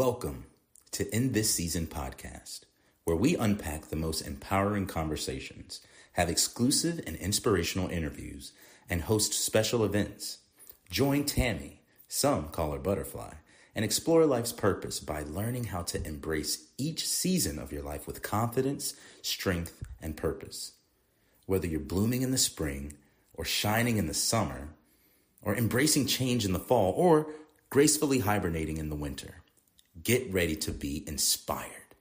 Welcome to In This Season podcast, where we unpack the most empowering conversations, have exclusive and inspirational interviews, and host special events. Join Tammy, some call her Butterfly, and explore life's purpose by learning how to embrace each season of your life with confidence, strength, and purpose. Whether you're blooming in the spring, or shining in the summer, or embracing change in the fall, or gracefully hibernating in the winter, get ready to be inspired.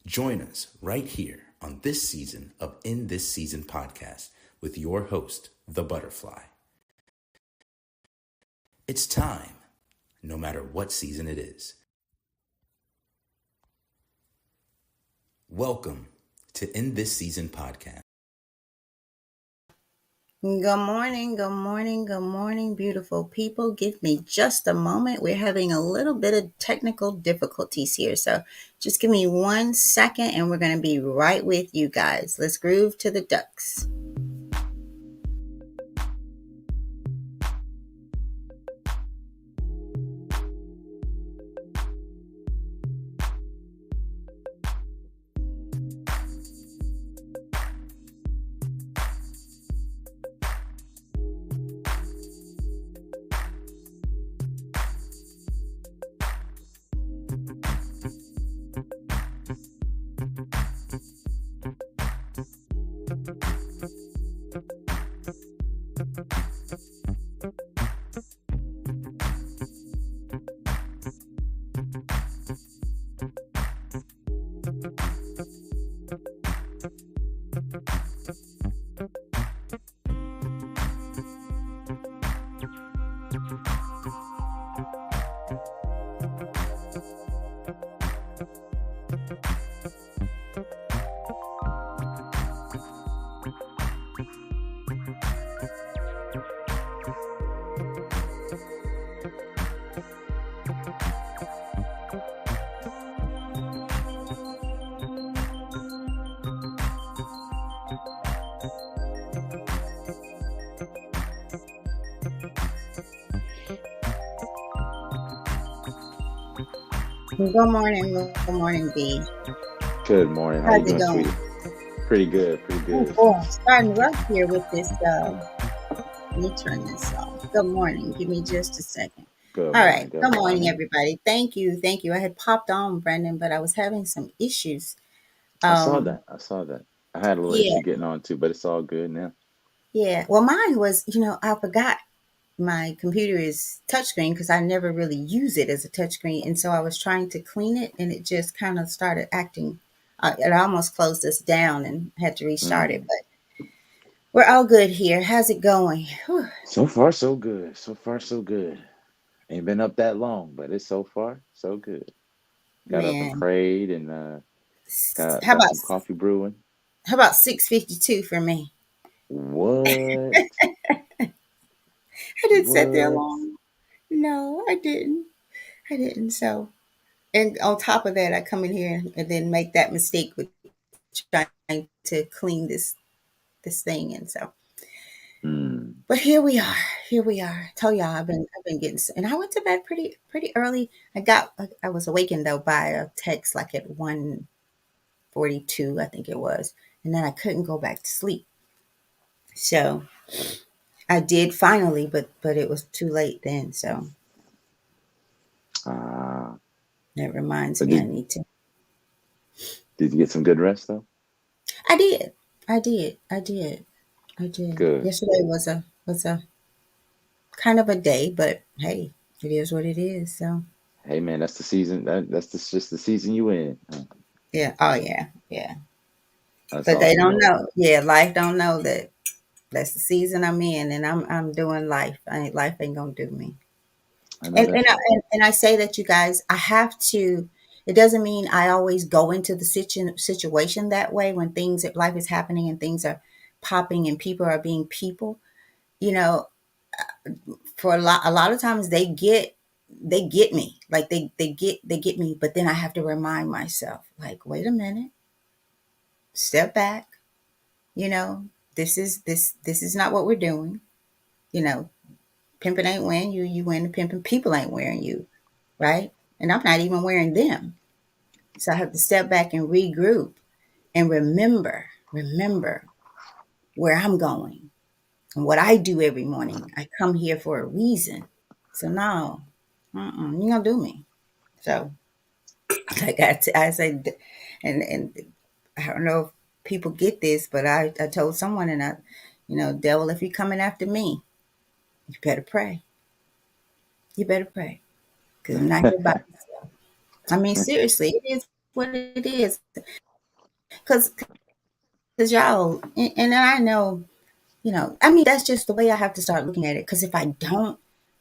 Join us right here on this season of In This Season podcast with your host, the Butterfly. It's time, no matter what season it is. Welcome to In This Season podcast. Good morning, beautiful people. Give me just a moment. We're having a little bit of technical difficulties here. So just give me 1 second and we're going to be right with you guys. Let's groove to the ducks. Good morning, B. Good morning. How you doing, sweetie? Pretty good. Oh, starting rough here with this. Let me turn this off. Good morning. Give me just a second. All right. Good morning, everybody. Thank you. I had popped on, Brandon, but I was having some issues. I saw that. I had a little issue getting on too, but it's all good now. Yeah. Well, mine was, I forgot my computer is touchscreen because I never really use it as a touchscreen. And so I was trying to clean it and it just kind of started acting. It almost closed us down and had to restart it. But we're all good here. How's it going? Whew. So far, so good. Ain't been up that long, but it's so far, so good. Got up and prayed and got some coffee brewing. How about 6:52 for me? What? I didn't set the alarm. No, I didn't. So, and on top of that, I come in here and then make that mistake with trying to clean this thing, and so. But here we are. Tell y'all I've been getting, and I went to bed pretty early. I was awakened though by a text like at 1:42, I think it was, and then I couldn't go back to sleep. So I did finally, but it was too late then. So that reminds me I need to. Did you get some good rest though? I did. Good. Yesterday was a kind of a day, but hey, it is what it is. So. Hey man, that's the season. That's just the season you in. Yeah. Oh yeah. That's but awesome. They don't know. Yeah, life don't know that. That's the season I'm in, and I'm doing life. Life ain't gonna do me. And I say that, you guys, I have to. It doesn't mean I always go into the situation that way when life is happening and things are popping and people are being people. For a lot of times they get me, like they get me, but then I have to remind myself, like, wait a minute, step back. This is not what we're doing. Pimping ain't wearing you. You wearing the pimping. People ain't wearing you, right? and I'm not even wearing them. So I have to step back and regroup and remember where I'm going and what I do every morning. I come here for a reason. So no, you gonna do me. So like I said, and I don't know if people get this, but I told someone, and devil, if you're coming after me, you better pray. You better pray, because I'm not here by myself. I mean, seriously, it is what it is. Because y'all, and I know, I mean, that's just the way I have to start looking at it. Because if I don't,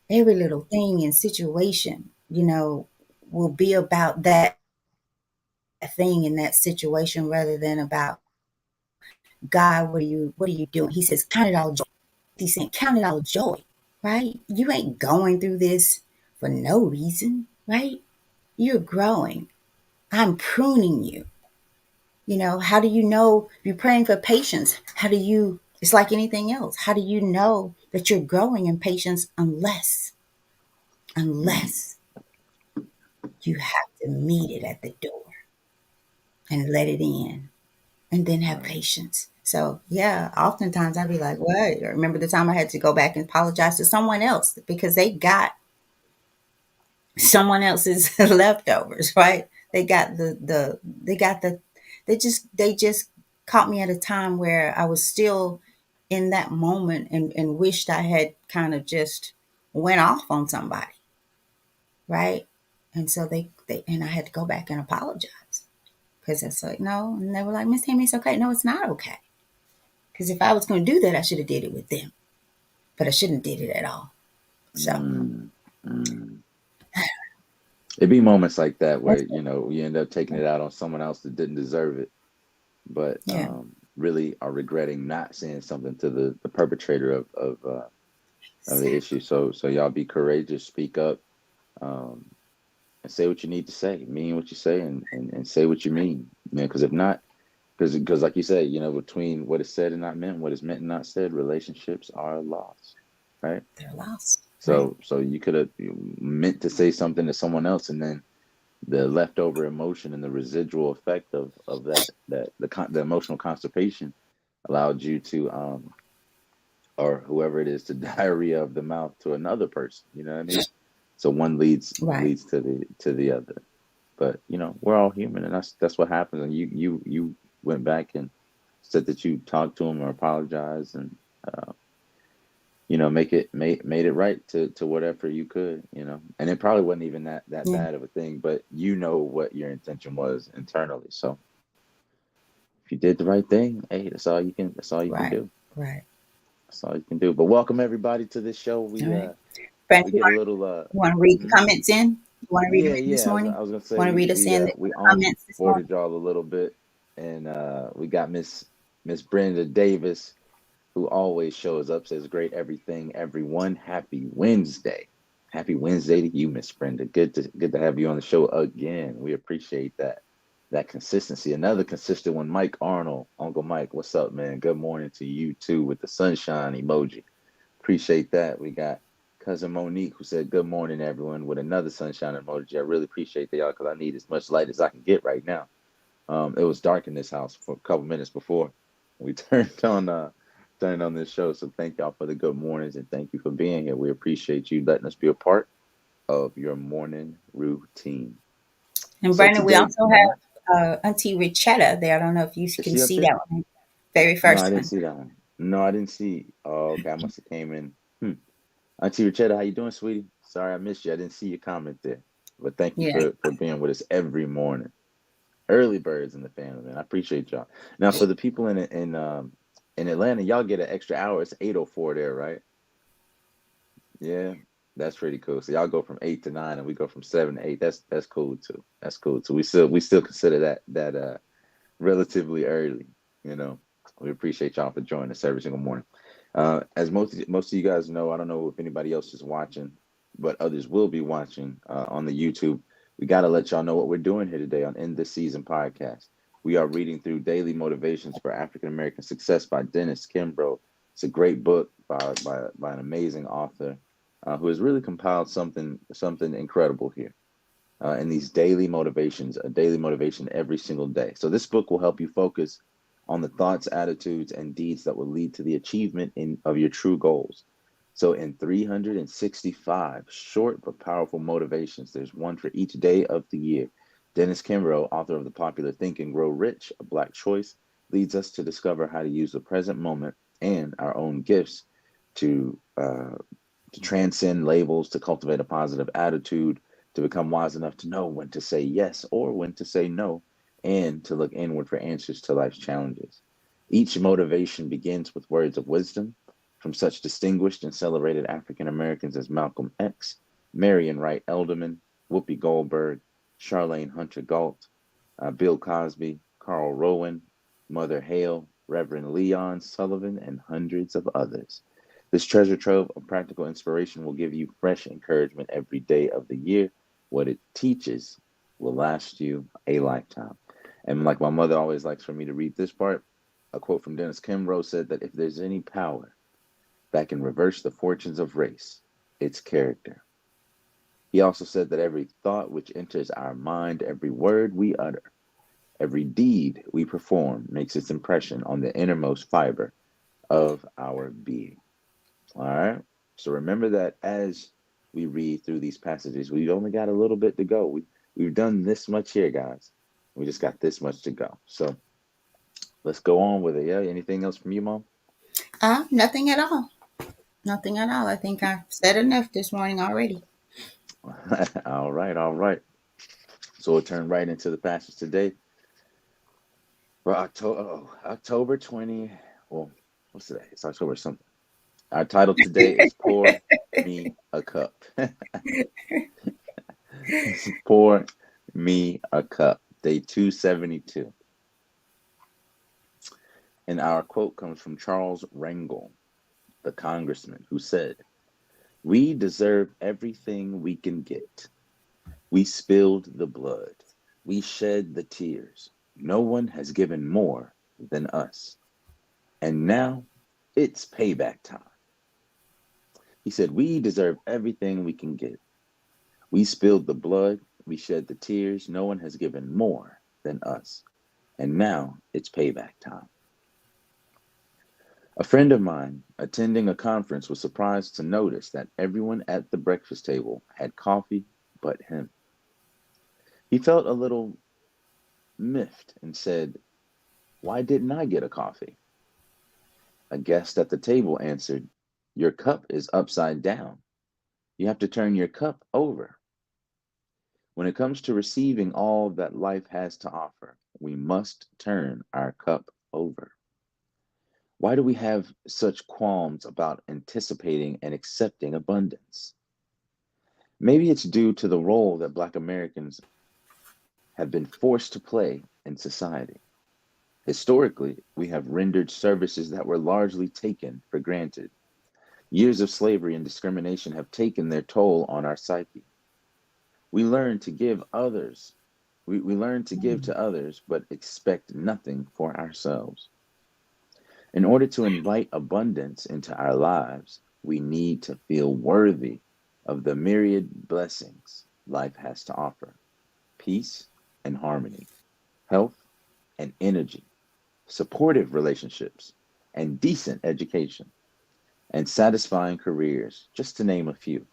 every little thing and situation, will be about that thing in that situation rather than about God. What are you doing? He says, count it all joy. He's saying, count it all joy, right? You ain't going through this for no reason, right? You're growing. I'm pruning you. How do you know you're praying for patience? It's like anything else. How do you know that you're growing in patience unless you have to meet it at the door and let it in and then have patience? So yeah, oftentimes I'd be like, what? I remember the time I had to go back and apologize to someone else because they got someone else's leftovers, right? They got they just caught me at a time where I was still in that moment and wished I had kind of just went off on somebody, right? And so and I had to go back and apologize because it's like, no, and they were like, Miss Tammy, it's okay. No, it's not okay. Because if I was going to do that, I should have did it with them, but I shouldn't have did it at all. So It'd be moments like that where you end up taking it out on someone else that didn't deserve it, but yeah, really are regretting not saying something to the perpetrator of the issue. So y'all be courageous, speak up, um, and say what you need to say, mean what you say, and say what you mean. Because if not, because like you said, between what is said and not meant, what is meant and not said, relationships are lost, right? they're lost, right? So you could have meant to say something to someone else, and then the leftover emotion and the residual effect of the emotional constipation allowed you to or whoever it is to diarrhea of the mouth to another person. You know what I mean? So one leads Right. to the other. But we're all human, and that's what happens. And you went back and said that you talked to him or apologized, and made it right to whatever you could. And it probably wasn't even that Yeah. bad of a thing, but what your intention was internally. So if you did the right thing, hey, that's all you can Right. do. Right. That's all you can do. But welcome everybody to this show. All We right. Brandon, get a little you want to read the mhm. comments in? You want to read them in this Yeah. morning? I was gonna say Want to read us in the we comments this morning? onboarded y'all a little bit, and we got Miss Brenda Davis, who always shows up, says great everything, everyone. Happy Wednesday. Happy Wednesday to you, Miss Brenda. Good to have you on the show again. We appreciate that consistency. Another consistent one, Mike Arnold. Uncle Mike, what's up, man? Good morning to you too with the sunshine emoji. Appreciate that. We got cousin Monique who said good morning, everyone, with another sunshine emoji. I really appreciate that, y'all, because I need as much light as I can get right now. It was dark in this house for a couple minutes before we turned on this show. So thank y'all for the good mornings, and thank you for being here. We appreciate you letting us be a part of your morning routine. And So Brandon, we today, also have Auntie Richetta there. I don't know if you is can she up see here? that one, very No, I first didn't one. see that one. No, I didn't see. Oh, okay. I must have came in. Auntie Richetta, how you doing, sweetie? Sorry I missed you. I didn't see your comment there. But thank you Yeah. for being with us every morning. Early birds in the family, man. I appreciate y'all. Now, for the people in Atlanta, y'all get an extra hour. It's 8:04 there, right? Yeah, that's pretty cool. So y'all go from 8 to 9, and we go from 7 to 8. That's cool too. That's cool too. We still consider that relatively early. You know, we appreciate y'all for joining us every single morning. As most of you guys know, I don't know if anybody else is watching, but others will be watching on the YouTube. We got to let y'all know what we're doing here today on In This Season podcast. We are reading through Daily Motivations for African American Success by Dennis Kimbro. It's a great book by an amazing author who has really compiled something incredible here. and these daily motivations, a daily motivation every single day. So this book will help you focus on the thoughts, attitudes, and deeds that will lead to the achievement of your true goals. So in 365 short but powerful motivations, there's one for each day of the year. Dennis Kimbro, author of the popular Think and Grow Rich, A Black Choice, leads us to discover how to use the present moment and our own gifts to transcend labels, to cultivate a positive attitude, to become wise enough to know when to say yes or when to say no, and to look inward for answers to life's challenges. Each motivation begins with words of wisdom from such distinguished and celebrated African Americans as Malcolm X, Marion Wright Elderman, Whoopi Goldberg, Charlene Hunter Galt, Bill Cosby, Carl Rowan, Mother Hale, Reverend Leon Sullivan, and hundreds of others. This treasure trove of practical inspiration will give you fresh encouragement every day of the year. What it teaches will last you a lifetime. And like my mother always likes for me to read this part, a quote from Dennis Kimbro said that if there's any power that can reverse the fortunes of race, it's character. He also said that every thought which enters our mind, every word we utter, every deed we perform makes its impression on the innermost fiber of our being. All right. So remember that as we read through these passages, we've only got a little bit to go. We've done this much here, guys. We just got this much to go. So let's go on with it. Yeah. Anything else from you, Mom? Nothing at all. Nothing at all. I think I've said enough this morning already. All right. All right. So we'll turn right into the passage today for October 20. Well, what's today? It's October something. Our title today is Pour Me a Cup. Pour Me a Cup, day 272. And our quote comes from Charles Rangel, the congressman, who said, "We deserve everything we can get. We spilled the blood. We shed the tears. No one has given more than us. And now it's payback time." He said, "We deserve everything we can get. We spilled the blood. We shed the tears. No one has given more than us. And now it's payback time." A friend of mine attending a conference was surprised to notice that everyone at the breakfast table had coffee but him. He felt a little miffed and said, "Why didn't I get a coffee?" A guest at the table answered, "Your cup is upside down. You have to turn your cup over." When it comes to receiving all that life has to offer, we must turn our cup over. Why do we have such qualms about anticipating and accepting abundance? Maybe it's due to the role that Black Americans have been forced to play in society. Historically, we have rendered services that were largely taken for granted. Years of slavery and discrimination have taken their toll on our psyche. We learn to give others. We learn to give to others, but expect nothing for ourselves. In order to invite abundance into our lives, we need to feel worthy of the myriad blessings life has to offer: peace and harmony, health and energy, supportive relationships, and decent education, and satisfying careers, just to name a few.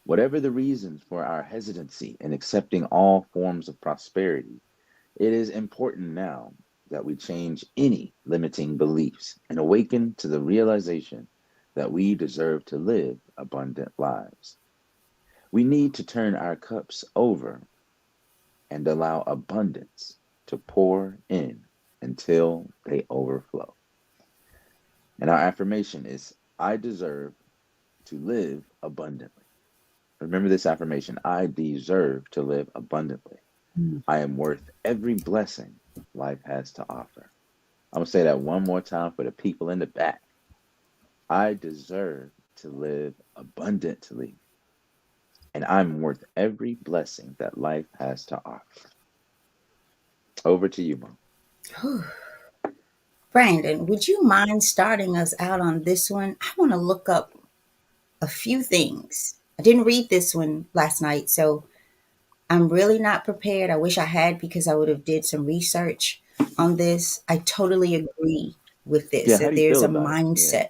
Whatever the reasons for our hesitancy in accepting all forms of prosperity, it is important now that we change any limiting beliefs and awaken to the realization that we deserve to live abundant lives. We need to turn our cups over and allow abundance to pour in until they overflow. And our affirmation is, I deserve to live abundantly. Remember this affirmation: I deserve to live abundantly. I am worth every blessing life has to offer. I'm going to say that one more time for the people in the back. I deserve to live abundantly, and I'm worth every blessing that life has to offer. Over to you, Mom. Brandon, would you mind starting us out on this one? I want to look up a few things. I didn't read this one last night, so I'm really not prepared. I wish I had because I would have did some research on this. I totally agree with this Yeah, how that do you feel about it? Yeah.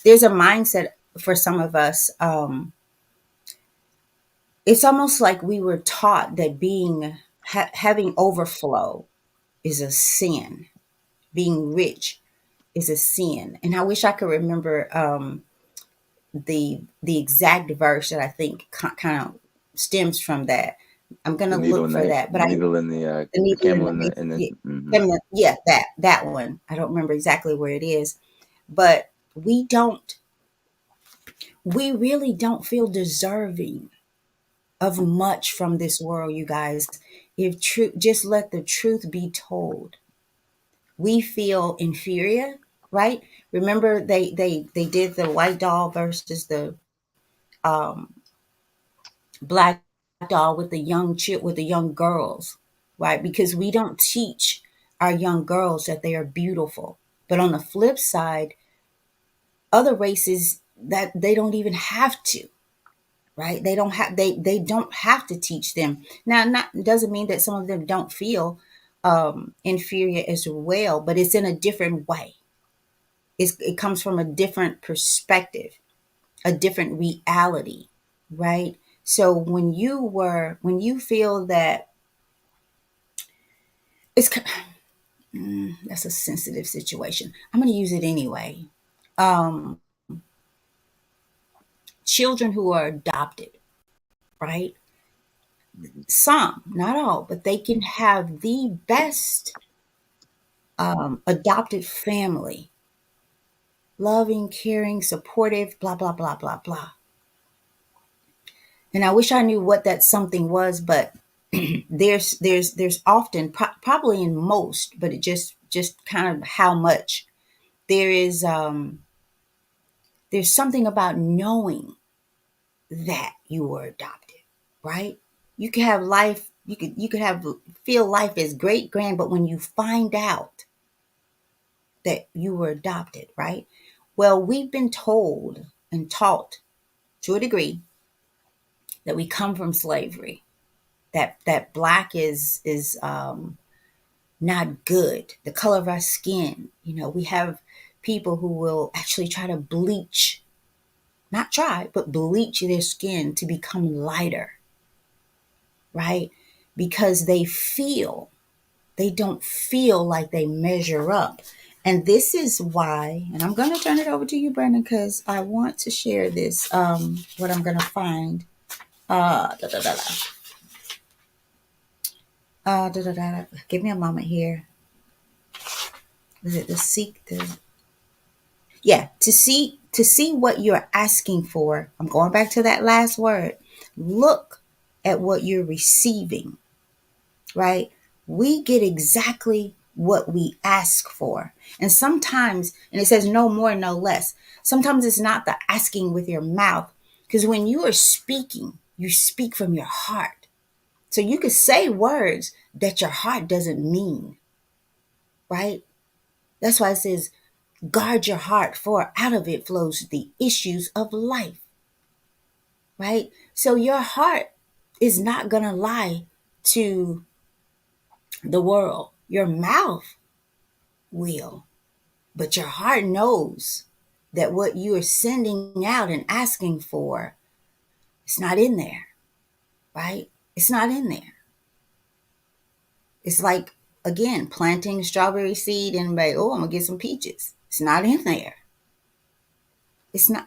there's a mindset for some of us. It's almost like we were taught that having overflow is a sin. Being rich is a sin. And I wish I could remember the exact verse that I think kind of stems from that. I'm gonna The needle look in for the that. But I needle in the the needle in camel the in the haystack. mm-hmm. Yeah, that one. I don't remember exactly where it is, but we really don't feel deserving of much from this world, you guys. If truth, just let the truth be told. We feel inferior, right? Remember they did the white doll versus the um, black doll with the with the young girls, right? Because we don't teach our young girls that they are beautiful. But on the flip side, other races that they don't even have to, right? They don't have to teach them. Now, not doesn't mean that some of them don't feel inferior as well, but it's in a different way. It comes from a different perspective, a different reality, right? So when you feel that it's that's a sensitive situation. I'm going to use it anyway. Um, Children who are adopted, right? Mm-hmm. Some, not all, but they can have the best adopted family, loving, caring, supportive, blah blah blah blah blah. And I wish I knew what that something was, but there's often probably in most, but it just kind of how much there is. There's something about knowing that you were adopted, right? You could have life. You could have feel life is great, grand, but when you find out that you were adopted, right? Well, we've been told and taught to a degree that we come from slavery. That black is not good. The color of our skin. We have people who will actually try to bleach, not try, but bleach their skin to become lighter, right? Because they don't feel like they measure up. And this is why, and I'm going to turn it over to you, Brandon, because I want to share this, what I'm going to find. Da, da, da, da. Da, da, da, da. Give me a moment here. Is it the seek? Yeah, to see what you're asking for. I'm going back to that last word. Look at what you're receiving, right? We get exactly what we ask for. And sometimes, and it says no more, no less. Sometimes it's not the asking with your mouth, because when you are speaking, you speak from your heart. So you could say words that your heart doesn't mean, right? That's why it says, guard your heart, for out of it flows the issues of life, right? So your heart is not going to lie to the world. Your mouth will, but your heart knows that what you are sending out and asking for, it's not in there, right? It's not in there. It's like, again, planting strawberry seed and like, oh, I'm going to get some peaches. It's not in there. It's not.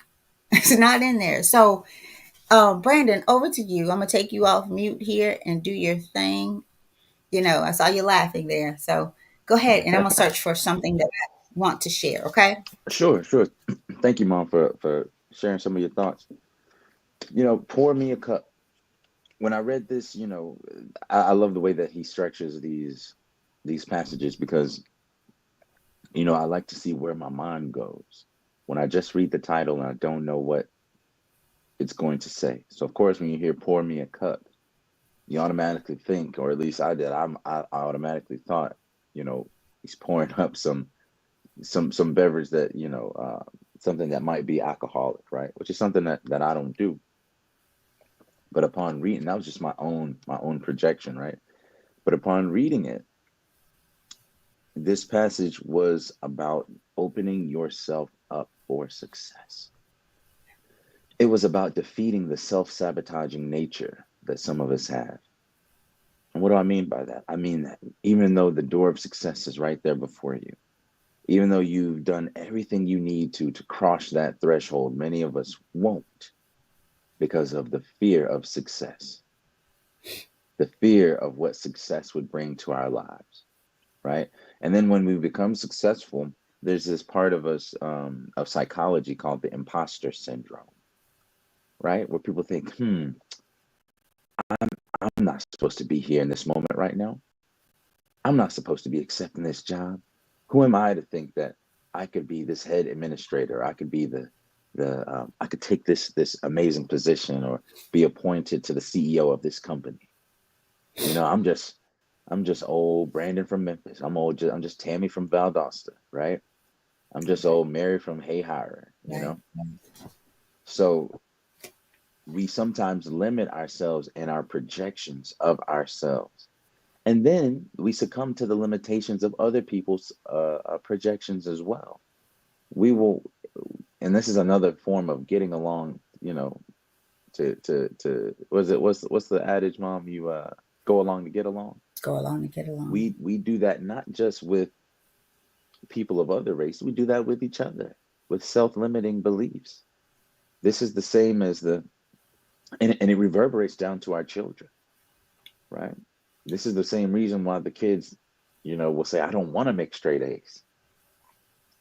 It's not in there. So, Brandon, over to you. I'm gonna take you off mute here and do your thing. I saw you laughing there. So go ahead, and I'm gonna search for something that I want to share. Okay. Sure, sure. Thank you, Mom, for sharing some of your thoughts. Pour me a cup. When I read this, I love the way that he structures these passages because I like to see where my mind goes when I just read the title and I don't know what it's going to say. So of course, when you hear "pour me a cup," you automatically think, or at least I did. I automatically thought, he's pouring up some beverage that something that might be alcoholic, right? Which is something that I don't do. But upon reading, that was just my own projection, right? But upon reading it, this passage was about opening yourself up for success. It was about defeating the self-sabotaging nature that some of us have. And what do I mean by that? I mean that even though the door of success is right there before you, even though you've done everything you need to cross that threshold, many of us won't because of the fear of success, the fear of what success would bring to our lives, right? And then when we become successful, there's this part of us, of psychology called the imposter syndrome, right? Where people think, I'm not supposed to be here in this moment right now. I'm not supposed to be accepting this job. Who am I to think that I could be this head administrator? I could be I could take this amazing position or be appointed to the CEO of this company. You know, I'm just old Brandon from Memphis. I'm just Tammy from Valdosta, right? I'm just old Mary from Hayhire, you know? So we sometimes limit ourselves and our projections of ourselves. And then we succumb to the limitations of other people's projections as well. We will, and this is another form of getting along, you know, what's the adage, Mom? You go along to get along. Go along to get along. We do that not just with people of other races, we do that with each other, with self-limiting beliefs. This is the same as and it reverberates down to our children, right? This is the same reason why the kids, you know, will say, I don't want to make straight A's,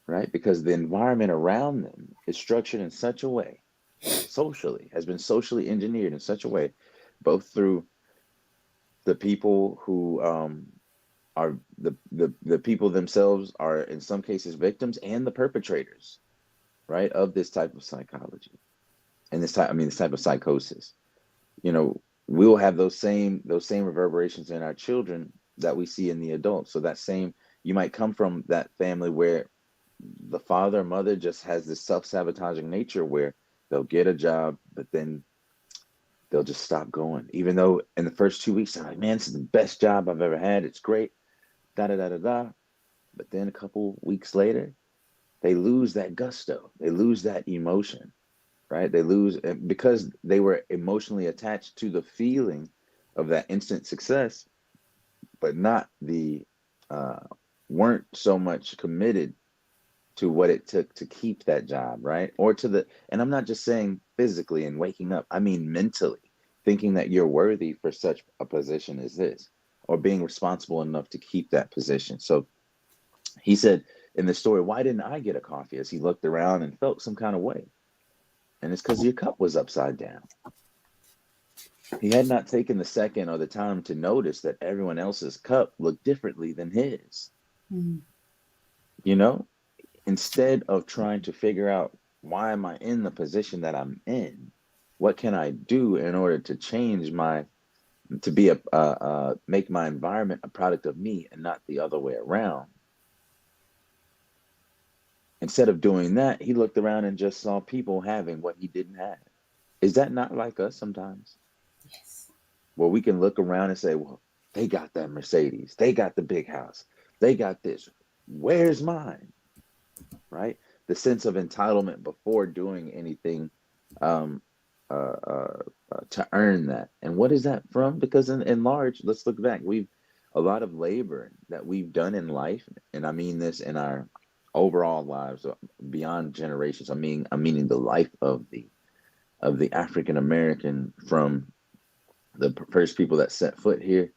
right? Because the environment around them is structured in such a way, has been socially engineered in such a way, both through the people who are the people themselves are in some cases victims and the perpetrators, right, of this type of psychology and this type of psychosis. You know, we'll have those same reverberations in our children that we see in the adults. So you might come from that family where the father or mother just has this self-sabotaging nature where they'll get a job, but then they'll just stop going. Even though in the first 2 weeks, they're like, man, this is the best job I've ever had. It's great. Da da da da da. But then a couple weeks later, they lose that gusto. They lose that emotion, right? They lose because they were emotionally attached to the feeling of that instant success, but not weren't so much committed to what it took to keep that job, right? And I'm not just saying physically and waking up, I mean mentally, thinking that you're worthy for such a position as this, or being responsible enough to keep that position. So he said in the story, why didn't I get a coffee? As he looked around and felt some kind of way. And it's because your cup was upside down. He had not taken the second or the time to notice that everyone else's cup looked differently than his. Mm-hmm. You know, instead of trying to figure out why am I in the position that I'm in, what can I do in order to change make my environment a product of me and not the other way around. Instead of doing that, he looked around and just saw people having what he didn't have. Is that not like us sometimes? Yes. Where we can look around and say, well, they got that Mercedes. They got the big house. They got this. Where's mine? Right? The sense of entitlement before doing anything to earn that. And what is that from? Because in large, let's look back. A lot of labor that we've done in life, and I mean this in our overall lives beyond generations. I'm meaning the life of the African American, from the first people that set foot here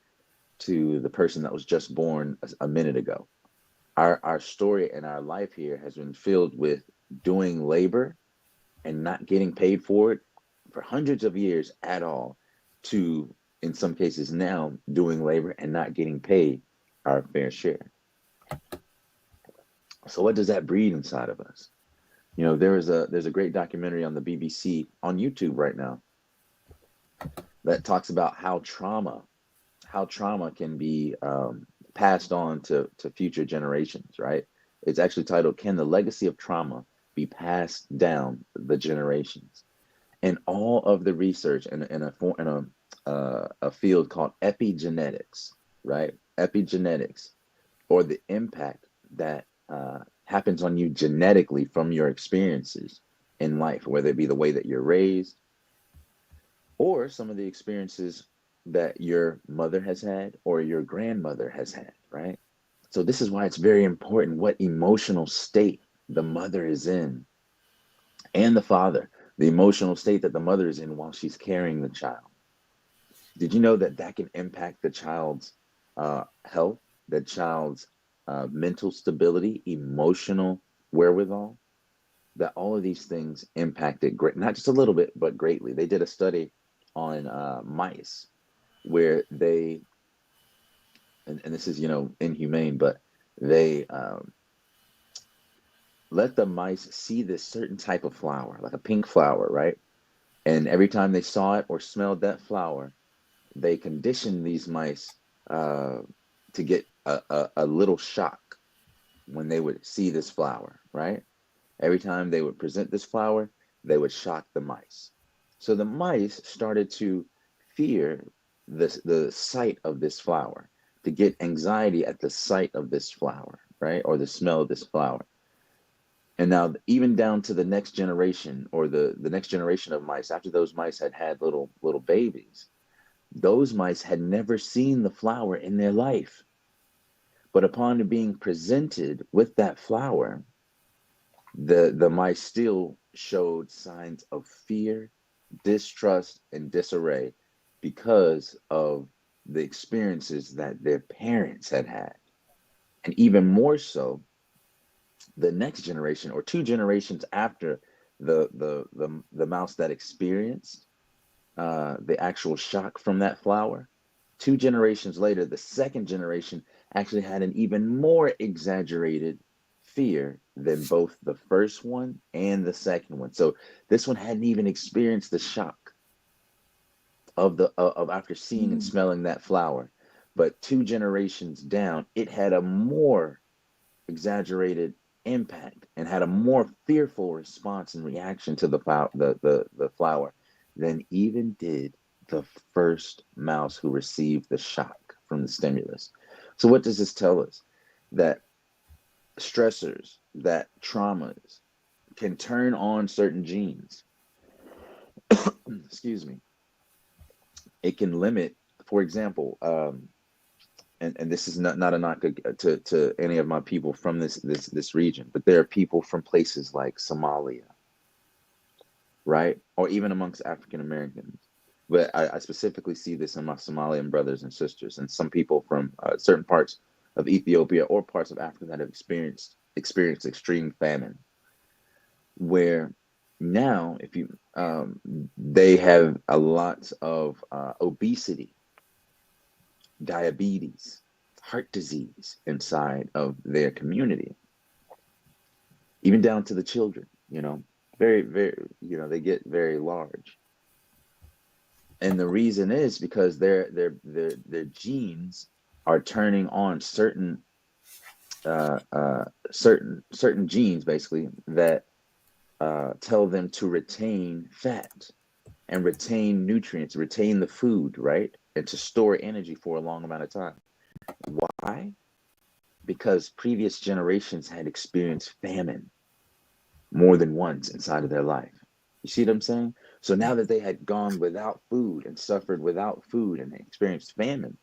to the person that was just born a minute ago. Our story and our life here has been filled with doing labor and not getting paid for it for hundreds of years at all, to, in some cases now, doing labor and not getting paid our fair share. So what does that breed inside of us? You know, there's a great documentary on the BBC on YouTube right now that talks about how trauma can be passed on to future generations, right? It's actually titled, Can the Legacy of Trauma Be be passed down the generations. And all of the research in a field called epigenetics, right? Epigenetics, or the impact that happens on you genetically from your experiences in life, whether it be the way that you're raised or some of the experiences that your mother has had or your grandmother has had, right? So this is why it's very important what emotional state the mother is in, and the father, the emotional state that the mother is in while she's carrying the child. Did you know that that can impact the child's health, the child's mental stability, emotional wherewithal? That all of these things impacted great, not just a little bit, but greatly. They did a study on mice where they, and this is, inhumane, but they let the mice see this certain type of flower, like a pink flower, right? And every time they saw it or smelled that flower, they conditioned these mice uh, to get a little shock when they would see this flower, right? Every time they would present this flower, they would shock the mice. So the mice started to fear the sight of this flower, to get anxiety at the sight of this flower, right? Or the smell of this flower. And now, even down to the next generation, or the next generation of mice, after those mice had little babies, those mice had never seen the flower in their life. But upon being presented with that flower, the mice still showed signs of fear, distrust, and disarray because of the experiences that their parents had had. And even more so, the next generation or two generations after the mouse that experienced the actual shock from that flower, 2 generations later, the second generation actually had an even more exaggerated fear than both the first one and the second one. So this one hadn't even experienced the shock of after seeing and Mm. smelling that flower, but 2 generations down, it had a more exaggerated impact and had a more fearful response and reaction to the flower than even did the first mouse who received the shock from the stimulus. So what does this tell us? That stressors, that traumas can turn on certain genes. Excuse me. It can limit, for example, and this is not a knock to any of my people from this region, but there are people from places like Somalia, right? Or even amongst African Americans. But I specifically see this in my Somalian brothers and sisters, and some people from certain parts of Ethiopia or parts of Africa that have experienced extreme famine, where now if you they have a lot of obesity, diabetes, heart disease inside of their community, even down to the children, very, very, they get very large. And the reason is because their genes are turning on certain genes basically that tell them to retain fat and retain nutrients, retain the food, right? And to store energy for a long amount of time. Why? Because previous generations had experienced famine more than once inside of their life. You see what I'm saying? So now that they had gone without food and suffered without food and experienced famine,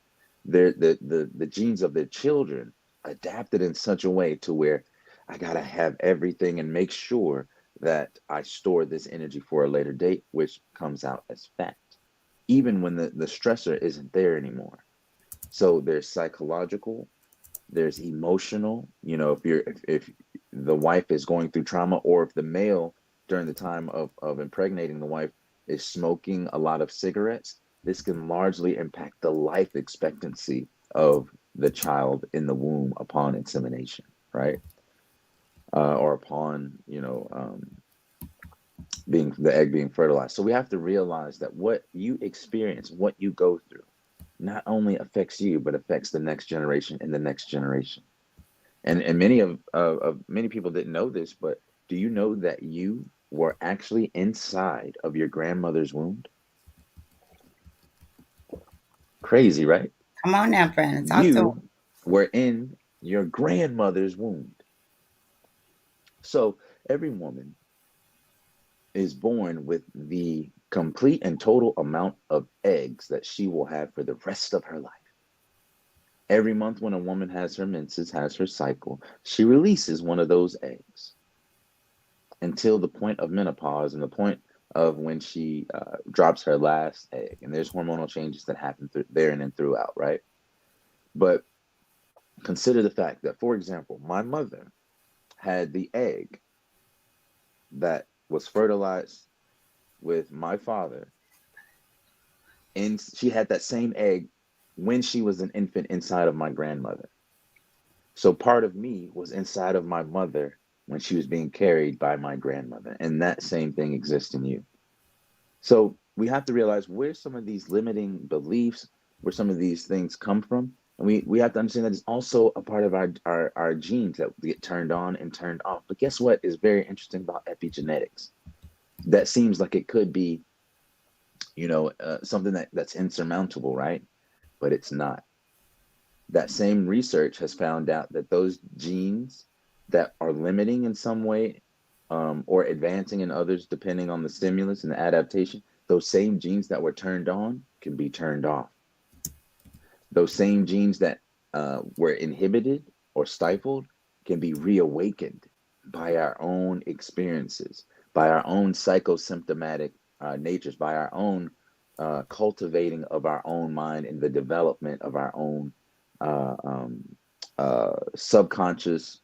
the genes of their children adapted in such a way to where I gotta have everything and make sure that I store this energy for a later date, which comes out as fat, even when the stressor isn't there anymore. So there's psychological, there's emotional, if the wife is going through trauma, or if the male during the time of impregnating the wife is smoking a lot of cigarettes, this can largely impact the life expectancy of the child in the womb upon insemination, right? Or upon being the egg being fertilized. So we have to realize that what you experience, what you go through, not only affects you, but affects the next generation and the next generation. And many people didn't know this, but Do you know that you were actually inside of your grandmother's womb? Crazy, right? Come on now, Brandon. Talk to him. You were in your grandmother's womb. So every woman is born with the complete and total amount of eggs that she will have for the rest of her life. Every month, when a woman has her menses, has her cycle, she releases one of those eggs until the point of menopause and the point of when she drops her last egg. And there's hormonal changes that happen there and then throughout, right? But consider the fact that, for example, my mother had the egg that was fertilized with my father, and she had that same egg when she was an infant inside of my grandmother. So part of me was inside of my mother when she was being carried by my grandmother, and that same thing exists in you. So we have to realize where some of these limiting beliefs, where some of these things come from. And we have to understand that it's also a part of our genes that get turned on and turned off. But guess what is very interesting about epigenetics? That seems like it could be, something that's insurmountable, right? But it's not. That same research has found out that those genes that are limiting in some way, or advancing in others, depending on the stimulus and the adaptation, those same genes that were turned on can be turned off. Those same genes that were inhibited or stifled can be reawakened by our own experiences, by our own psychosymptomatic natures, by our own cultivating of our own mind and the development of our own subconscious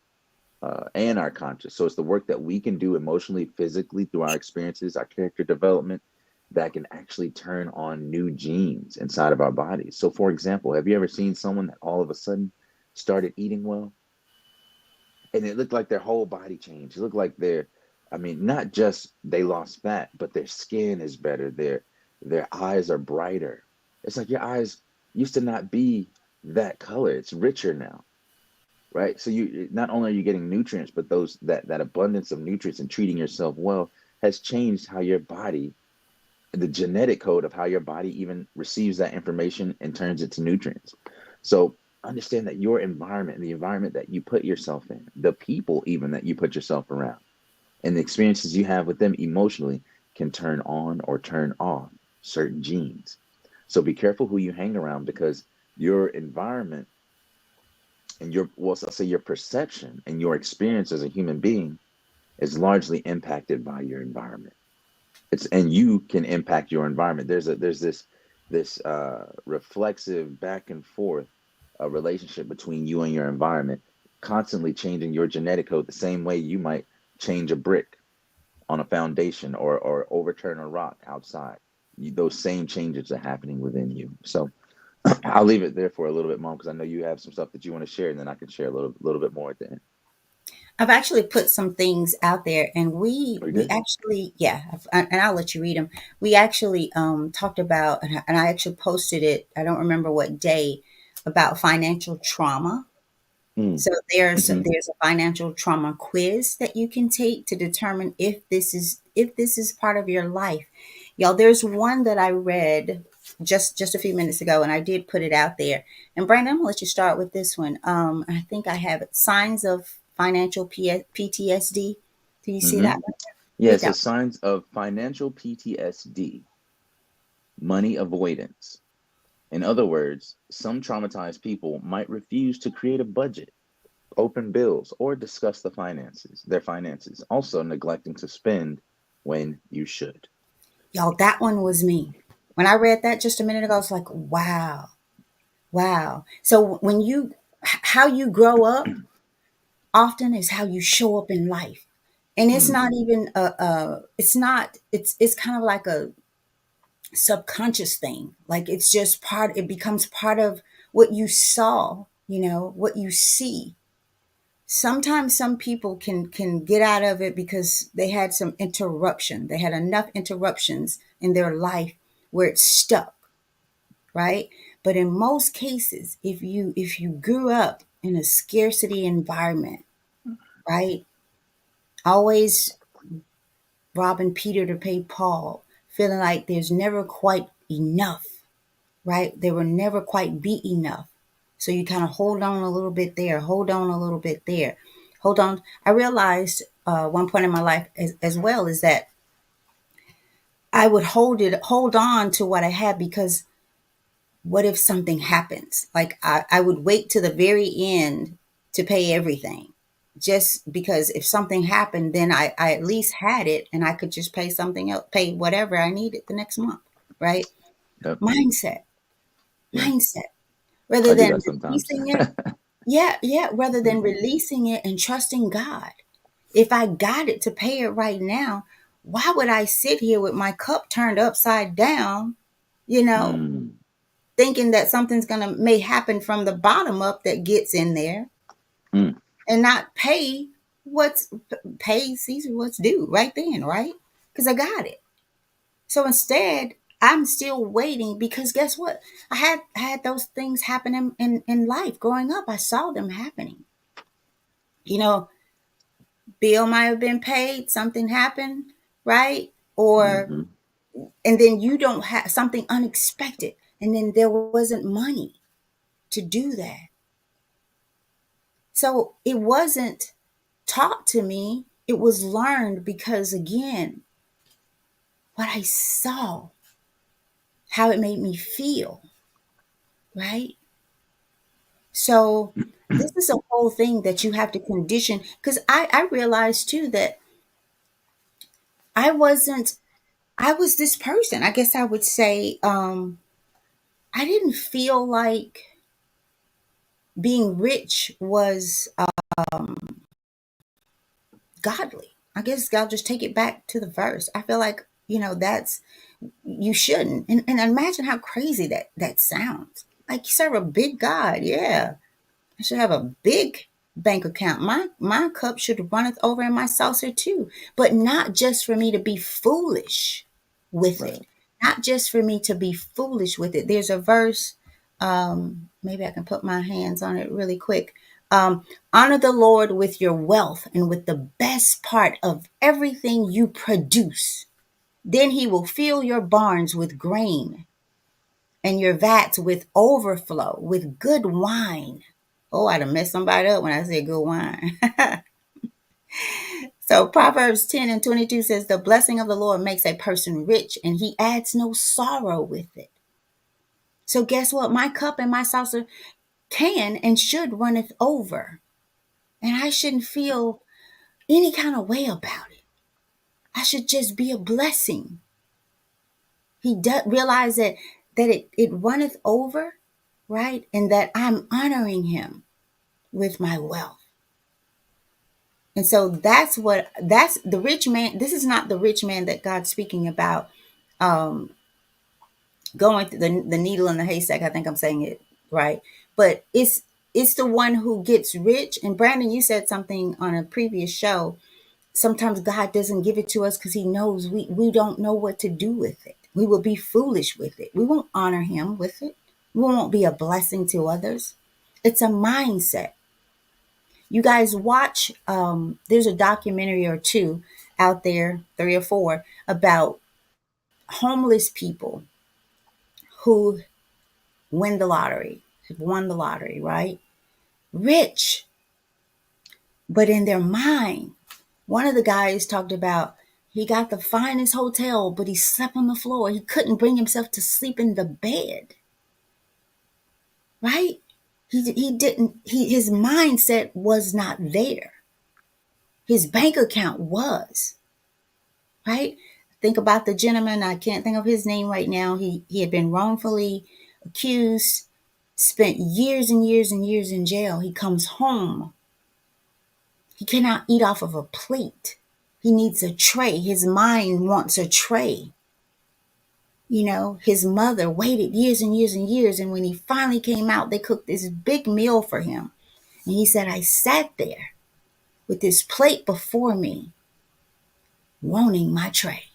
and our conscious. So it's the work that we can do emotionally, physically through our experiences, our character development, that can actually turn on new genes inside of our bodies. So, for example, have you ever seen someone that all of a sudden started eating well? And it looked like their whole body changed. It looked like not just they lost fat, but their skin is better. Their eyes are brighter. It's like your eyes used to not be that color. It's richer now, right? So you not only are you getting nutrients, but that abundance of nutrients and treating yourself well has changed how your body, the genetic code of how your body even receives that information and turns it to nutrients. So understand that your environment, the environment that you put yourself in, the people even that you put yourself around, and the experiences you have with them emotionally can turn on or turn off certain genes. So be careful who you hang around, because your environment and I'll say your perception and your experience as a human being is largely impacted by your environment. And you can impact your environment. There's this reflexive back and forth relationship between you and your environment, constantly changing your genetic code the same way you might change a brick on a foundation or overturn a rock outside. Those same changes are happening within you. So I'll leave it there for a little bit, Mom, because I know you have some stuff that you want to share, and then I can share a little bit more at the end. I've actually put some things out there, and Are you we good? actually, yeah, and I'll let you read them. We actually talked about, and I actually posted it. I don't remember what day, about financial trauma. Mm, So hmm. there's a financial trauma quiz that you can take to determine if this is part of your life. Y'all, there's one that I read just a few minutes ago, and I did put it out there. And Brandon, I'm gonna let you start with this one. I think I have it. Signs of financial PTSD. Do you see Hmm. that one? Yeah, Read it that. says signs of financial PTSD, money avoidance. In other words, some traumatized people might refuse to create a budget, open bills, or discuss their finances, also neglecting to spend when you should. Y'all, that one was me. When I read that just a minute ago, I was like, wow, wow. So when how you grow up often is how you show up in life. And it's Mm, not even it's not it's kind of like a subconscious thing. Like it's just part, it becomes part of what you saw, what you see. Sometimes some people can get out of it because they had some interruption. They had enough interruptions in their life where it's stuck, right? But in most cases, if you grew up in a scarcity environment, right? always robbing Peter to pay Paul, feeling like there's never quite enough, right? There will never quite be enough. So you kind of hold on a little bit there, hold on a little bit there, hold on. I realized one point in my life as well is that I would hold on to what I had because what if something happens? Like I would wait to the very end to pay everything. Just because if something happened, then I at least had it and I could just pay something else, pay whatever I needed the next month. Right? Yep. Mindset. Yeah. Mindset. Rather I do than that sometimes. releasing it. Yeah. Rather than releasing it and trusting God. If I got it to pay it right now, why would I sit here with my cup turned upside down, Mm. thinking that something's may happen from the bottom up that gets in there Mm. and not pay Caesar what's due right then, right? Because I got it. So instead, I'm still waiting because guess what? I had those things happen in life growing up. I saw them happening. Bill might have been paid, something happened, right? Or Mm-hmm. and then you don't have something unexpected, and then there wasn't money to do that. So it wasn't taught to me, it was learned because, again, what I saw, how it made me feel, right? So this is a whole thing that you have to condition because I realized too that I wasn't, I was this person. I guess I would say I didn't feel like being rich was godly. I guess I'll just take it back to the verse. I feel like, that's, you shouldn't. And imagine how crazy that sounds. Like you serve a big God. Yeah. I should have a big bank account. My cup should runneth over in my saucer too. But not just for me to be foolish with it. Right. Not just for me to be foolish with it. There's a verse, maybe I can put my hands on it really quick. Honor the Lord with your wealth and with the best part of everything you produce. Then he will fill your barns with grain and your vats with overflow, with good wine. Oh, I'd have messed somebody up when I said good wine. So Proverbs 10 and 22 says, the blessing of the Lord makes a person rich and he adds no sorrow with it. So guess what? My cup and my saucer can and should runneth over. And I shouldn't feel any kind of way about it. I should just be a blessing. He does realize that it runneth over, right? And that I'm honoring him with my wealth. And so that's the rich man. This is not the rich man that God's speaking about, going through the needle in the haystack. I think I'm saying it right. But it's the one who gets rich. And Brandon, you said something on a previous show. Sometimes God doesn't give it to us because he knows we don't know what to do with it. We will be foolish with it. We won't honor him with it. We won't be a blessing to others. It's a mindset. You guys watch, there's a documentary or two out there, 3 or 4, about homeless people who have won the lottery, right? Rich, but in their mind, one of the guys talked about he got the finest hotel, but he slept on the floor. He couldn't bring himself to sleep in the bed, right? His mindset was not there. His bank account was, right? Think about the gentleman. I can't think of his name right now. He had been wrongfully accused, spent years and years and years in jail. He comes home. He cannot eat off of a plate. He needs a tray. His mind wants a tray. His mother waited years and years and years. And when he finally came out, they cooked this big meal for him. And he said, I sat there with this plate before me, wanting my tray.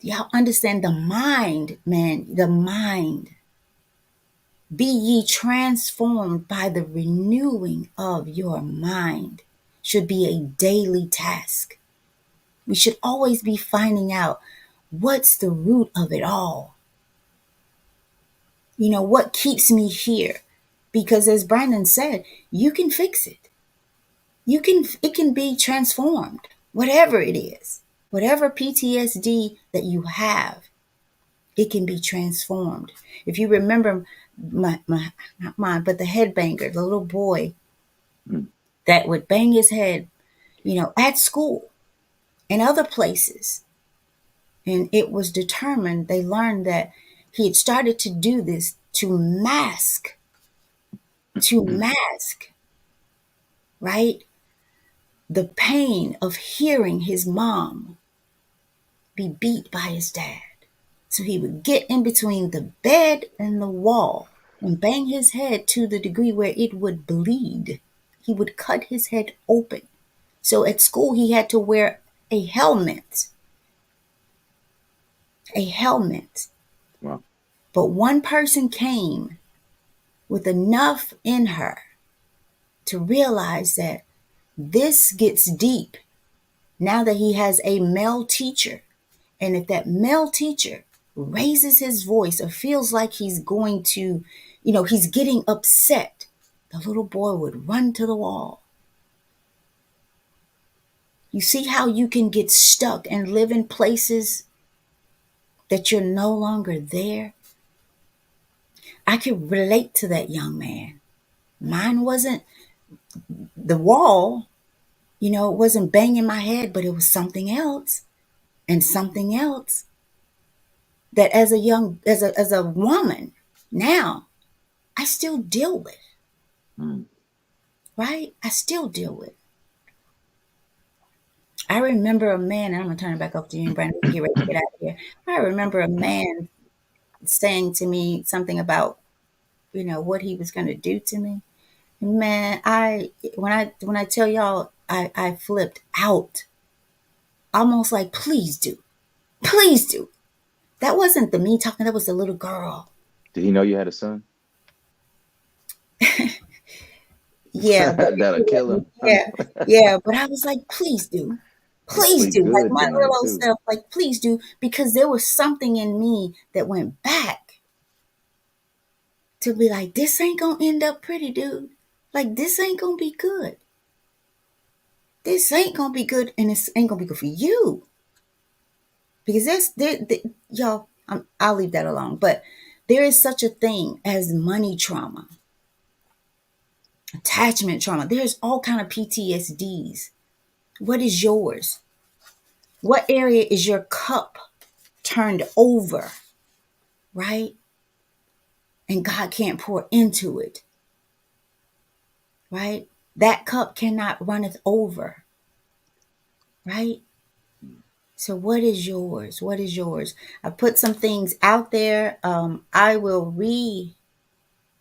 Y'all understand the mind, man, the mind. Be ye transformed by the renewing of your mind. should be a daily task. We should always be finding out what's the root of it all. What keeps me here? Because as Brandon said, you can fix it. It can be transformed, whatever it is. Whatever PTSD that you have, it can be transformed. If you remember not mine, but the headbanger, the little boy that would bang his head, at school and other places. And it was determined, they learned that he had started to do this to mask, right? The pain of hearing his mom be beat by his dad. So he would get in between the bed and the wall and bang his head to the degree where it would bleed. He would cut his head open. So at school, he had to wear a helmet. A helmet. Wow. But one person came with enough in her to realize that this gets deep now that he has a male teacher. And if that male teacher raises his voice or feels like he's going to, he's getting upset, the little boy would run to the wall. You see how you can get stuck and live in places that you're no longer there? I could relate to that young man. Mine wasn't the wall, it wasn't banging my head, but it was something else and something else that as a woman now, I still deal with. Right? I still deal with. I remember a man, and I'm going to turn it back over to you, Brandon, get ready to get out of here. I remember a man saying to me something about, what he was going to do to me. And man, when I tell y'all, I flipped out. Almost like, please do. Please do. That wasn't the me talking, that was the little girl. Did he know you had a son? Yeah. That'll kill him. Yeah. But I was like, please do. Please do. Like my little old self, like, please do. Because there was something in me that went back to be like, this ain't going to end up pretty, dude. Like, this ain't going to be good. This ain't going to be good, and this ain't going to be good for you. Because y'all, I'll leave that alone. But there is such a thing as money trauma, attachment trauma. There's all kind of PTSDs. What is yours? What area is your cup turned over, right? And God can't pour into it, right? That cup cannot runneth over, right? So what is yours? What is yours? I put some things out there. I will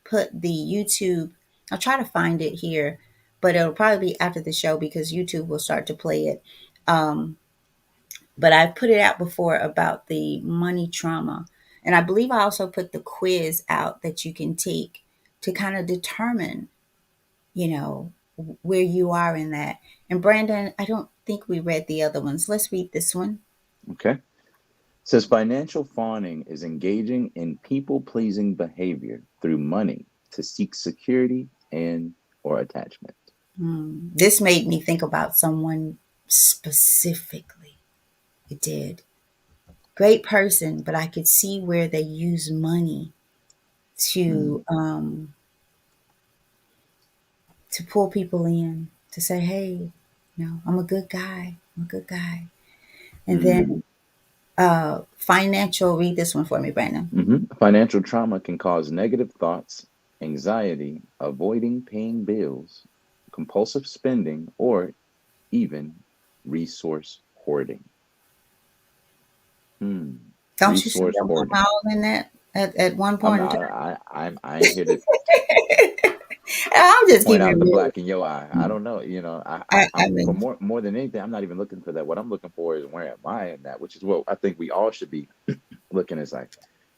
put the YouTube. I'll try to find it here, but it'll probably be after the show because YouTube will start to play it. But I put it out before about the money trauma. And I believe I also put the quiz out that you can take to kind of determine, where you are in that. And Brandon, I don't think we read the other ones. Let's read this one. Okay. It says financial fawning is engaging in people-pleasing behavior through money to seek security and or attachment. This made me think about someone specifically. It did. Great person, but I could see where they use money to pull people in, to say, hey, I'm a good guy. I'm a good guy. And then financial, read this one for me, Brandon. Financial trauma can cause negative thoughts, anxiety, avoiding paying bills, compulsive spending, or even resource hoarding. Don't you see them all in that at one point? I ain't here to I'm just point keeping out it the real. black in your eye. I don't know. I mean, for more than anything, I'm not even looking for that. What I'm looking for is where am I in that, which is what I think we all should be looking at. Like,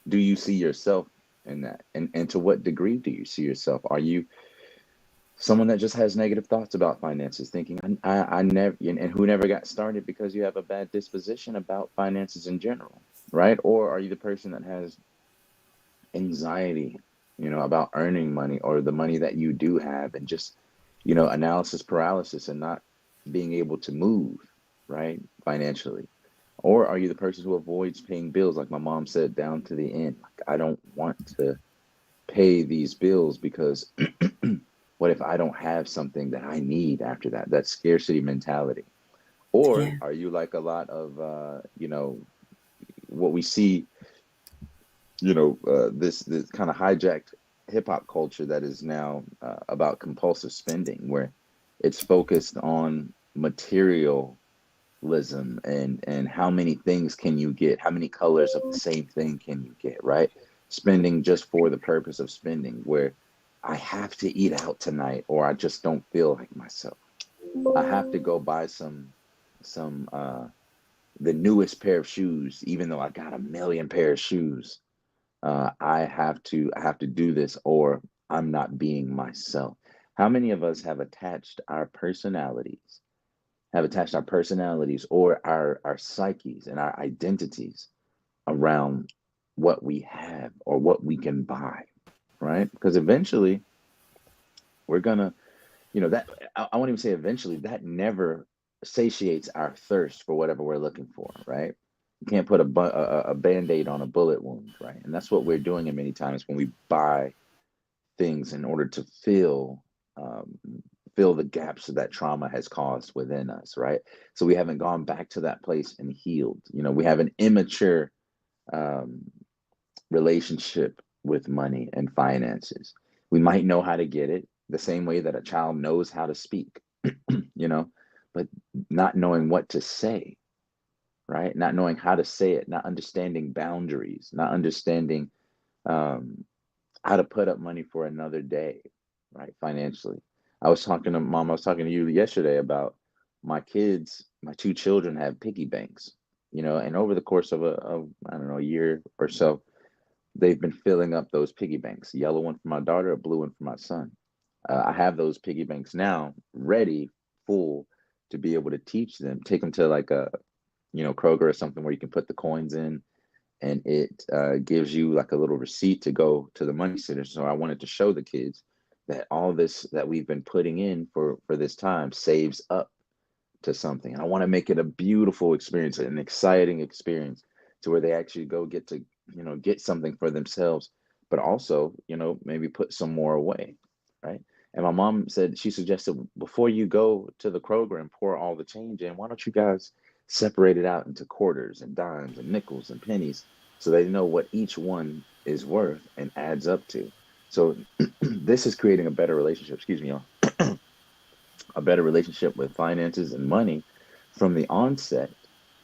do you see yourself in that? And to what degree do you see yourself? Are you Someone that just has negative thoughts about finances, thinking I never, and who never got started because you have a bad disposition about finances in general, right? Or are you the person that has anxiety, about earning money or the money that you do have, and just, analysis paralysis and not being able to move, right, financially? Or are you the person who avoids paying bills, like my mom said, down to the end? Like, I don't want to pay these bills because what if I don't have something that I need after that? That scarcity mentality. Or Yeah. are you like a lot of, what we see, this kind of hijacked hip hop culture that is now about compulsive spending, where it's focused on materialism and how many things can you get, how many colors of the same thing can you get, right? Spending just for the purpose of spending, where I have to eat out tonight or I just don't feel like myself. I have to go buy some the newest pair of shoes, even though I got a million pair of shoes. I have to do this or I'm not being myself. How many of us have attached our personalities or our psyches and our identities around what we have or what we can buy, right? Because eventually we're gonna, that I won't even say eventually, that never satiates our thirst for whatever we're looking for, right? You can't put a band-aid on a bullet wound, right? And that's what we're doing in many times when we buy things in order to um, fill the gaps that trauma has caused within us, right? So we haven't gone back to that place and healed. We have an immature um, relationship with money and finances. We might know how to get it the same way that a child knows how to speak, you know, but not knowing what to say, right? Not knowing how to say it, not understanding boundaries, not understanding um, how to put up money for another day, right? Financially. I was talking to you yesterday about my two children have piggy banks, and over the course of I don't know, a year or so, they've been filling up those piggy banks, a yellow one for my daughter, a blue one for my son. I have those piggy banks now ready, full, to be able to teach them, take them to like a, Kroger or something where you can put the coins in and it gives you like a little receipt to go to the money center. So I wanted to show the kids that all this that we've been putting in for this time saves up to something. And I want to make it a beautiful experience, an exciting experience, to where they actually go get to, get something for themselves, but also, maybe put some more away, right? And my mom said, she suggested, before you go to the Kroger and pour all the change in, why don't you guys separate it out into quarters and dimes and nickels and pennies so they know what each one is worth and adds up to. So this is creating a better relationship, excuse me, y'all, a better relationship with finances and money from the onset,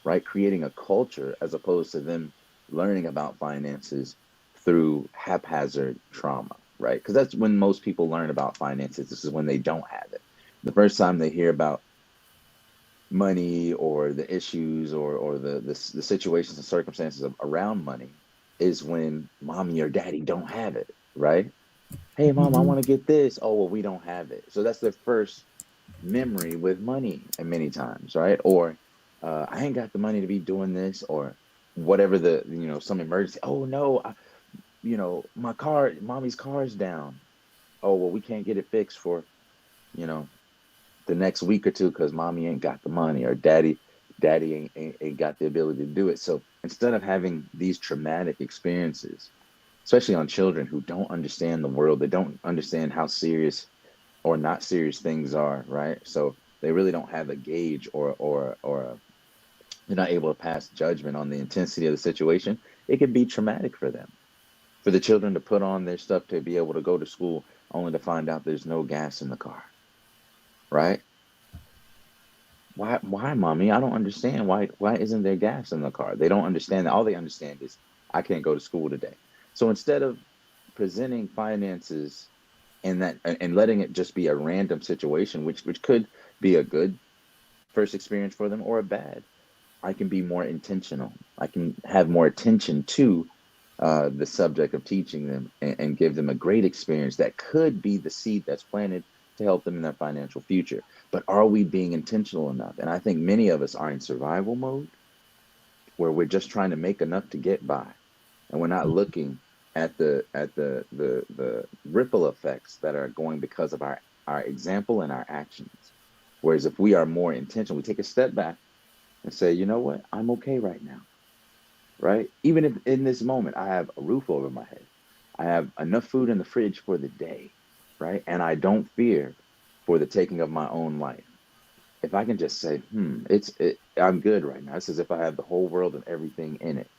right? Creating a culture as opposed to them learning about finances through haphazard trauma, right? Because that's when most people learn about finances. This is when they don't have it. The first time they hear about money or the issues or the situations and circumstances around money is when mommy or daddy don't have it, right? Hey, mom, I Hmm. want to get this. Oh, well, we don't have it. So that's their first memory with money, and many times, right? Or I ain't got the money to be doing this, or whatever, the some emergency. Oh no, mommy's car's down. Oh well, we can't get it fixed for you know the next week or two because mommy ain't got the money, or daddy ain't got the ability to do it. So instead of having these traumatic experiences, especially on children who don't understand the world, they don't understand how serious or not serious things are, right? So they really don't have a gauge, or they're not able to pass judgment on the intensity of the situation. It can be traumatic for them. For the children to put on their stuff to be able to go to school only to find out there's no gas in the car, right? Why, mommy? I don't understand. Why isn't there gas in the car? They don't understand that. All they understand is I can't go to school today. So instead of presenting finances and letting it just be a random situation, which could be a good first experience for them or a bad, I can be more intentional. I can have more attention to the subject of teaching them, and give them a great experience that could be the seed that's planted to help them in their financial future. But are we being intentional enough? And I think many of us are in survival mode where we're just trying to make enough to get by, and we're not looking at the ripple effects that are going because of our example and our actions. Whereas if we are more intentional, we take a step back and say, you know what, I'm okay right now, right? Even if in this moment I have a roof over my head, I have enough food in the fridge for the day, right? And I don't fear for the taking of my own life. If I can just say, I'm good right now. It's as if I have the whole world and everything in it.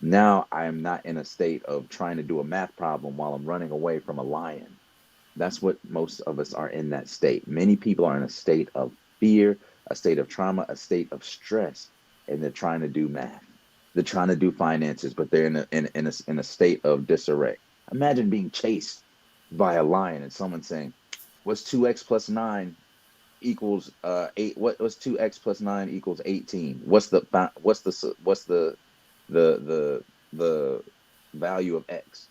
Now I am not in a state of trying to do a math problem while I'm running away from a lion. That's what most of us are in that state. Many people are in a state of fear, a state of trauma, a state of stress, and they're trying to do math. They're trying to do finances, but they're in a state of disarray. Imagine being chased by a lion and someone saying, "What's 2x plus 9 equals 8? What's 2x plus 9 equals 18? What's the value of x?"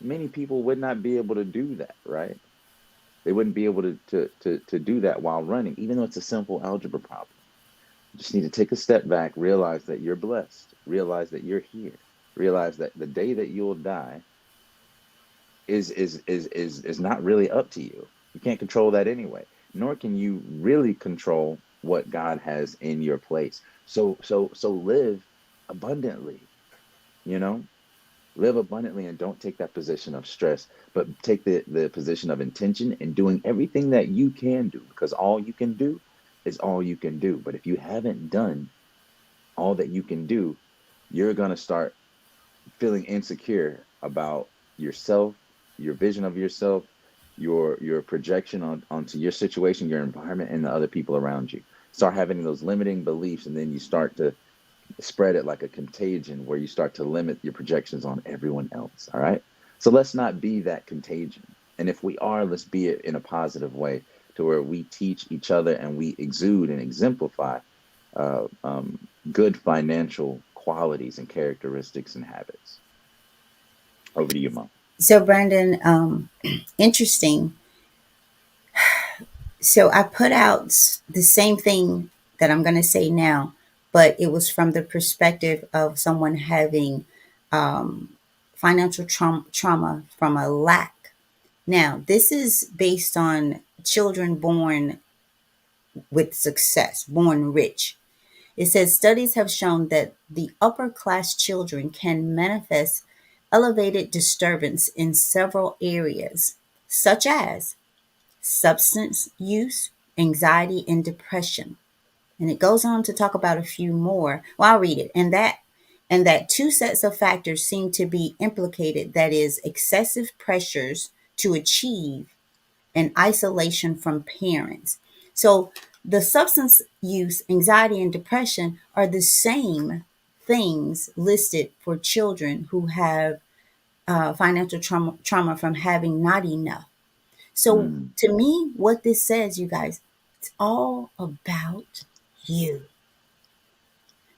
Many people would not be able to do that, right? They wouldn't be able to do that while running, even though it's a simple algebra problem. You just need to take a step back, realize that you're blessed, realize that you're here, realize that the day that you'll die is not really up to you. You can't control that anyway, nor can you really control what God has in your place. So live abundantly, you know? Live abundantly and don't take that position of stress, but take the position of intention and doing everything that you can do, because all you can do is all you can do. But if you haven't done all that you can do, you're going to start feeling insecure about yourself, your vision of yourself, your projection onto your situation, your environment, and the other people around you. Start having those limiting beliefs, and then you start to spread it like a contagion where you start to limit your projections on everyone else. All right. So let's not be that contagion. And if we are, let's be it in a positive way to where we teach each other and we exude and exemplify uh, um, good financial qualities and characteristics and habits. Over to you, Mom. So, Brandon, interesting. So, I put out the same thing that I'm going to say now, but it was from the perspective of someone having um, financial trauma from a lack. Now, this is based on children born with success, born rich. It says studies have shown that the upper class children can manifest elevated disturbance in several areas, such as substance use, anxiety, and depression. And it goes on to talk about a few more. Well, I'll read it. And that two sets of factors seem to be implicated, that is, excessive pressures to achieve and isolation from parents. So the substance use, anxiety, and depression are the same things listed for children who have financial trauma from having not enough. So Mm, to me, what this says, you guys, it's all about you.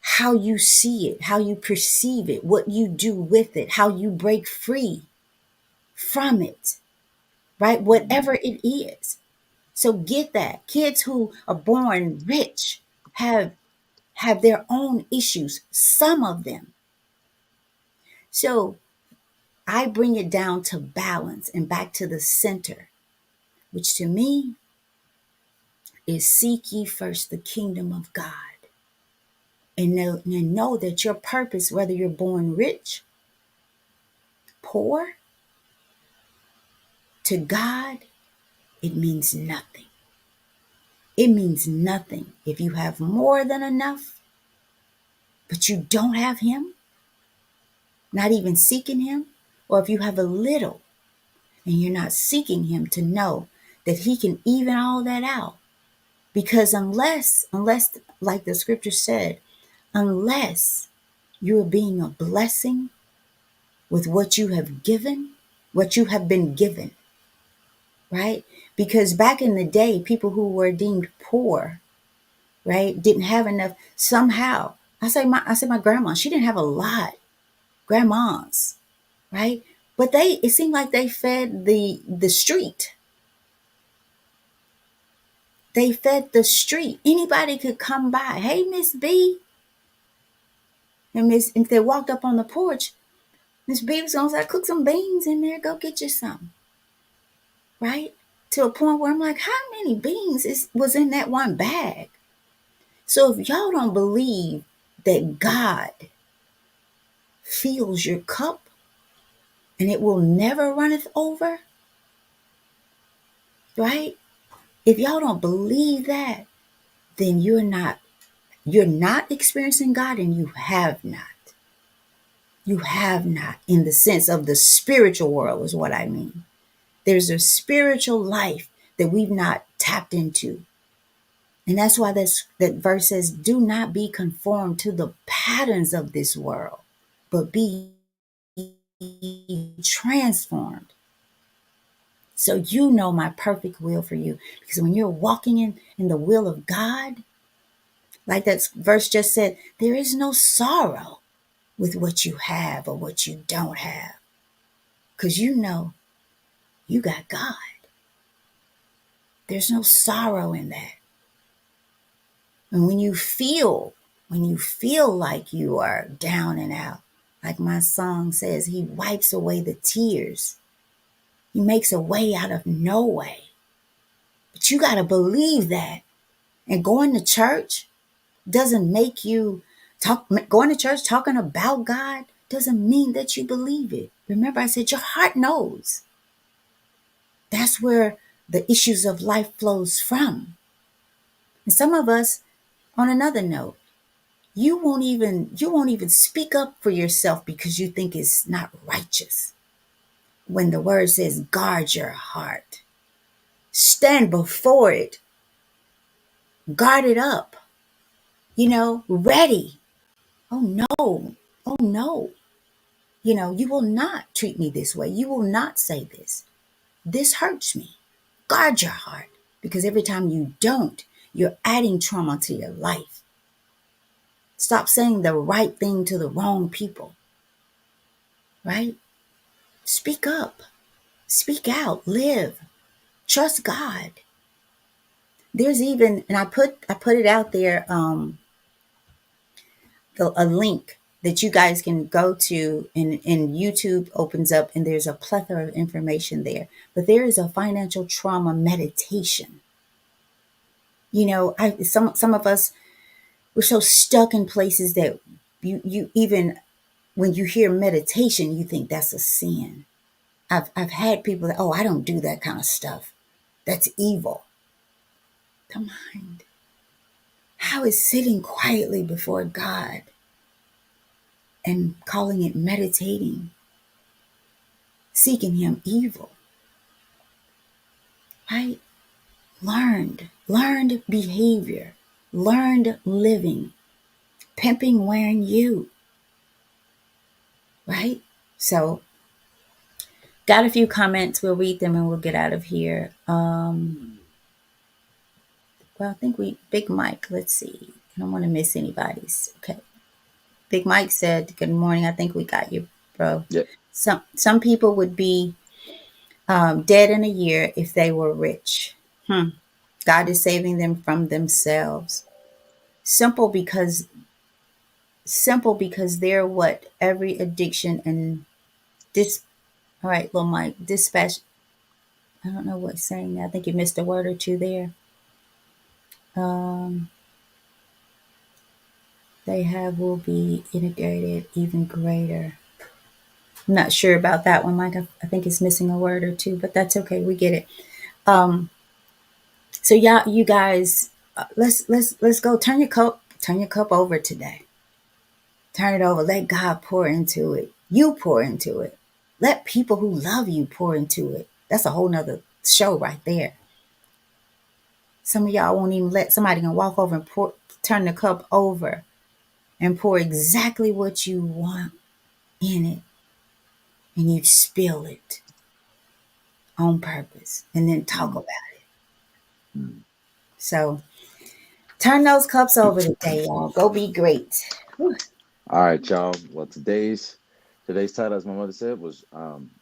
How you see it, how you perceive it, what you do with it, how you break free from it, right? mm, Whatever it is. So get that. Kids who are born rich have their own issues, some of them. So I bring it down to balance and back to the center, which to me is seek ye first the kingdom of God. And know that your purpose, whether you're born rich, poor, to God, it means nothing. It means nothing. If you have more than enough, but you don't have Him, not even seeking Him, or if you have a little and you're not seeking Him to know that He can even all that out. Because unless, like the scripture said, unless you're being a blessing with what you have given, what you have been given, right? Because back in the day, people who were deemed poor, right, didn't have enough somehow. I say my grandma, she didn't have a lot. Grandmas, right? But it seemed like they fed the street. They fed the street. Anybody could come by. Hey, Miss B. And if they walked up on the porch, Miss B was gonna say, cook some beans in there, go get you some. Right? To a point where I'm like, how many beans was in that one bag? So if y'all don't believe that God fills your cup and it will never runneth over, right? If y'all don't believe that, then you're not experiencing God, and you have not. You have not, in the sense of the spiritual world is what I mean. There's a spiritual life that we've not tapped into. And that's why that verse says, do not be conformed to the patterns of this world, but be transformed. So you know my perfect will for you. Because when you're walking in the will of God, like that verse just said, there is no sorrow with what you have or what you don't have. Because you know you got God. There's no sorrow in that. And when you feel like you are down and out, like my song says, he wipes away the tears. He makes a way out of no way. But you got to believe that. And going to church doesn't make you going to church talking about God doesn't mean that you believe it. Remember, I said your heart knows. That's where the issues of life flows from. And some of us, on another note, you won't even speak up for yourself because you think it's not righteous. When the word says, guard your heart, stand before it, guard it up, ready. Oh no, oh no. You will not treat me this way. You will not say this. This hurts me. Guard your heart, because every time you don't, you're adding trauma to your life. Stop saying the right thing to the wrong people, right? Speak up, speak out, live, trust God. There's even, and I put it out there, a link that you guys can go to, and YouTube opens up and there's a plethora of information there. But there is a financial trauma meditation. Some of us, we're so stuck in places that you even when you hear meditation, you think that's a sin. I've had people that, oh, I don't do that kind of stuff. That's evil. The mind. How is sitting quietly before God and calling it meditating, seeking Him evil? Right? Learned behavior, learned living, pimping wearing you. Right? So, got a few comments. We'll read them and we'll get out of here. Well, I think Big Mike, let's see. I don't want to miss anybody's. Okay. Big Mike said, good morning. I think we got you, bro. Yep. Some people would be dead in a year if they were rich. God is saving them from themselves. Simple because they're what every addiction and all right, little Mike, dispatch. I don't know what's saying that. I think you missed a word or two there. They will be integrated even greater. I'm not sure about that one, Mike. I think it's missing a word or two, but that's okay. We get it. So yeah, you guys, let's go. Turn your cup over today. Turn it over. Let God pour into it. You pour into it. Let people who love you pour into it. That's a whole nother show right there. Some of y'all won't even let somebody can walk over and turn the cup over and pour exactly what you want in it. And you spill it on purpose and then talk about it. So turn those cups over today, y'all. Go be great. Whew. All right, y'all. Well, today's title, as my mother said, was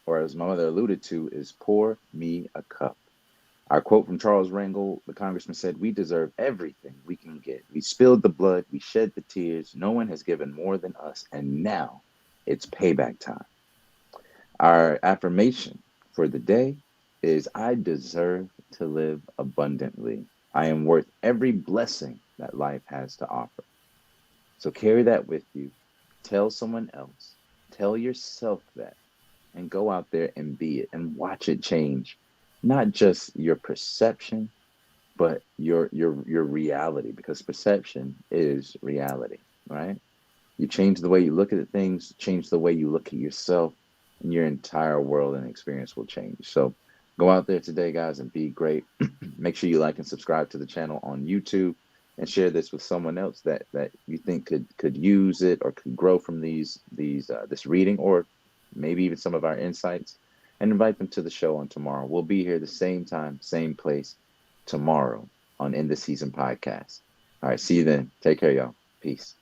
or as my mother alluded to, is Pour Me a Cup. Our quote from Charles Rangel, the congressman, said, "We deserve everything we can get. We spilled the blood, we shed the tears. No one has given more than us, and now it's payback time." Our affirmation for the day is, "I deserve to live abundantly. I am worth every blessing that life has to offer." So carry that with you. Tell someone else. Tell yourself that, and go out there and be it and watch it change not just your perception, but your reality, because perception is reality, right? You change the way you look at things, change the way you look at yourself, and your entire world and experience will change. So go out there today, guys, and be great. Make sure you like and subscribe to the channel on YouTube, and share this with someone else that you think could use it or could grow from these this reading, or maybe even some of our insights, and invite them to the show on tomorrow. We'll be here the same time, same place tomorrow on In the Season podcast. All right, see you then. Take care, y'all. Peace.